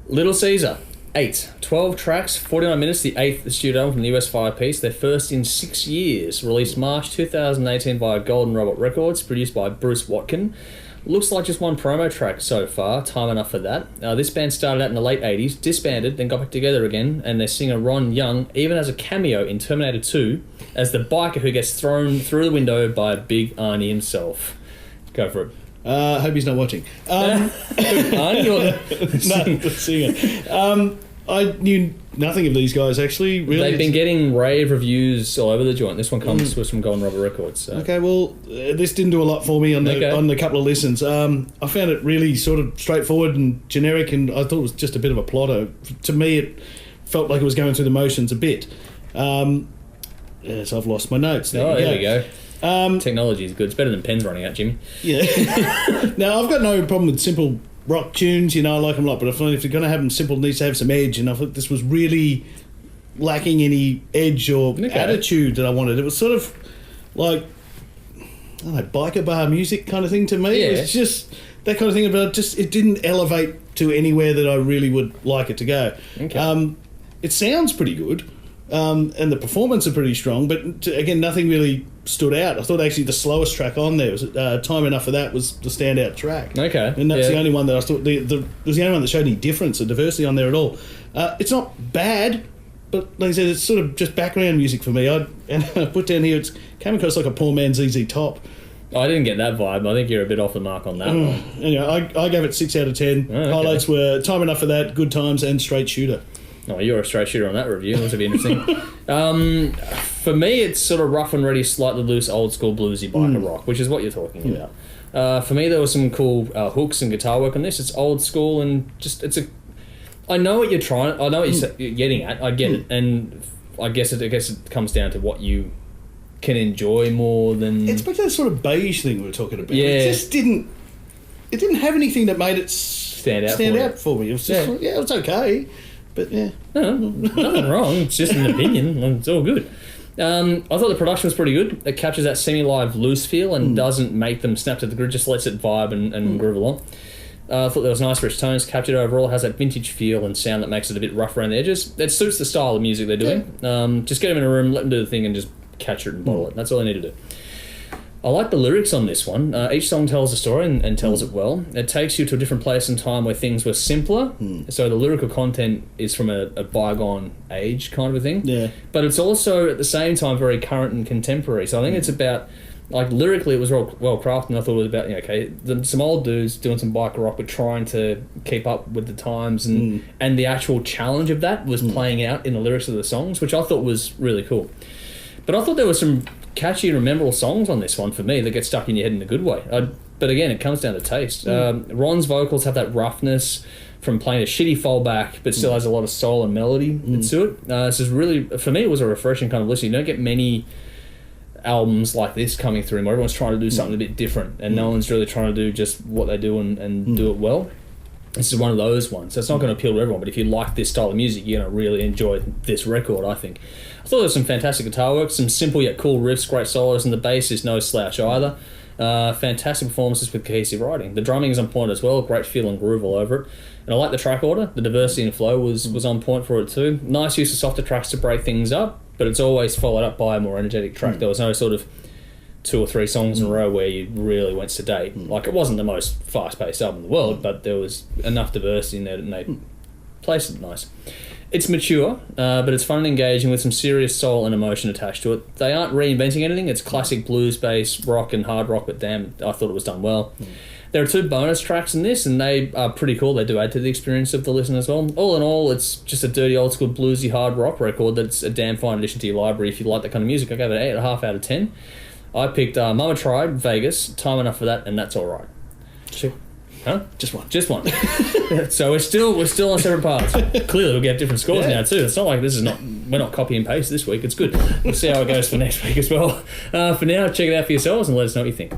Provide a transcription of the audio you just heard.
Little Caesar, 8. 12 tracks, 49 minutes, the 8th studio album from the US 5-piece. Their first in 6 years. Released March 2018 via Golden Robot Records, produced by Bruce Watkin. Looks like just one promo track so far, time enough for that. This band started out in the late 80s, disbanded, then got back together again, and their singer Ron Young even has a cameo in Terminator 2 as the biker who gets thrown through the window by Big Arnie himself. Go for it. I hope he's not watching. Arnie or the singer. I knew nothing of these guys, actually. Really, they've been getting rave reviews all over the joint. This one comes from Golden Robot Records. So. Okay, well, this didn't do a lot for me on the couple of listens. I found it really sort of straightforward and generic, and I thought it was just a bit of a plotter. To me, it felt like it was going through the motions a bit. Yes, I've lost my notes. There we go. Technology is good. It's better than pens running out, Jimmy. Yeah. Now, I've got no problem with simple rock tunes, I like them a lot, but I feel like if you're going to have them simple, it needs to have some edge, and I thought this was really lacking any edge or attitude that I wanted. It was sort of like, I don't know, biker bar music kind of thing to me. Yeah. It was just that kind of thing, but it didn't elevate to anywhere that I really would like it to go. Okay. It sounds pretty good, and the performance are pretty strong, but again, nothing really stood out. I thought actually the slowest track on there was Time Enough for That was the standout track. Okay. And that's the only one that I thought was the only one that showed any difference or diversity on there at all. It's not bad, but like I said, it's sort of just background music for me. I put down here, it came across like a poor man's ZZ Top. I didn't get that vibe. I think you're a bit off the mark on that one. Anyway, I gave it 6 out of 10. Oh, okay. Highlights were Time Enough for That, Good Times, and Straight Shooter. Oh, you're a straight shooter on that review. This would be interesting. For me, it's sort of rough and ready, slightly loose, old school bluesy biker rock, which is what you're talking about. For me, there was some cool hooks and guitar work on this. It's old school and just I know what you're trying. I know what you're getting at. I get it, and I guess it comes down to what you can enjoy more than. It's back to that sort of beige thing we were talking about. Yeah. It just didn't. It didn't have anything that made it stand out for me. It was just it was okay. But yeah. No, nothing wrong. It's just an opinion. It's all good. I thought the production was pretty good. It captures that semi-live loose feel and doesn't make them snap to the grid, just lets it vibe and groove along. I thought there was nice rich tones captured overall. It has that vintage feel and sound that makes it a bit rough around the edges. It suits the style of music they're doing. Just get them in a room, let them do the thing and just capture it and bottle it. That's all they need to do. I like the lyrics on this one. Each song tells a story and tells it well. It takes you to a different place and time where things were simpler. So the lyrical content is from a bygone age kind of a thing. Yeah. But it's also, at the same time, very current and contemporary. So I think it's about, like, lyrically it was well crafted, and I thought it was about, some old dudes doing some biker rock but trying to keep up with the times, and the actual challenge of that was playing out in the lyrics of the songs, which I thought was really cool. But I thought there were some catchy and memorable songs on this one for me that get stuck in your head in a good way. But again, it comes down to taste. Ron's vocals have that roughness from playing a shitty fallback, but still has a lot of soul and melody to it. This is really, for me, it was a refreshing kind of listen. You don't get many albums like this coming through where everyone's trying to do something a bit different, and no one's really trying to do just what they do and do it well. This is one of those ones. So it's not going to appeal to everyone, but if you like this style of music, you're going to really enjoy this record, I think. I thought there was some fantastic guitar work, some simple yet cool riffs, great solos, and the bass is no slouch either. Fantastic performances with cohesive writing. The drumming is on point as well, great feel and groove all over it. And I like the track order. The diversity and flow was on point for it too. Nice use of softer tracks to break things up, but it's always followed up by a more energetic track. There was no sort of 2 or 3 songs in a row where you really went sedate. Like, it wasn't the most fast-paced album in the world, but there was enough diversity in there and they placed it nice. It's mature, but it's fun and engaging with some serious soul and emotion attached to it. They aren't reinventing anything. It's classic blues-based rock and hard rock, but damn, I thought it was done well. There are 2 bonus tracks in this, and they are pretty cool. They do add to the experience of the listen as well. All in all, it's just a dirty, old-school, bluesy, hard rock record that's a damn fine addition to your library if you like that kind of music. I gave it an 8.5 out of 10. I picked Mama Tried, Vegas, Time Enough for That, and That's Alright. Huh? Just one. So we're still on separate paths. Clearly we'll get different scores now too. It's not like we're not copy and paste this week. It's good. We'll see how it goes for next week as well. For now, check it out for yourselves and let us know what you think.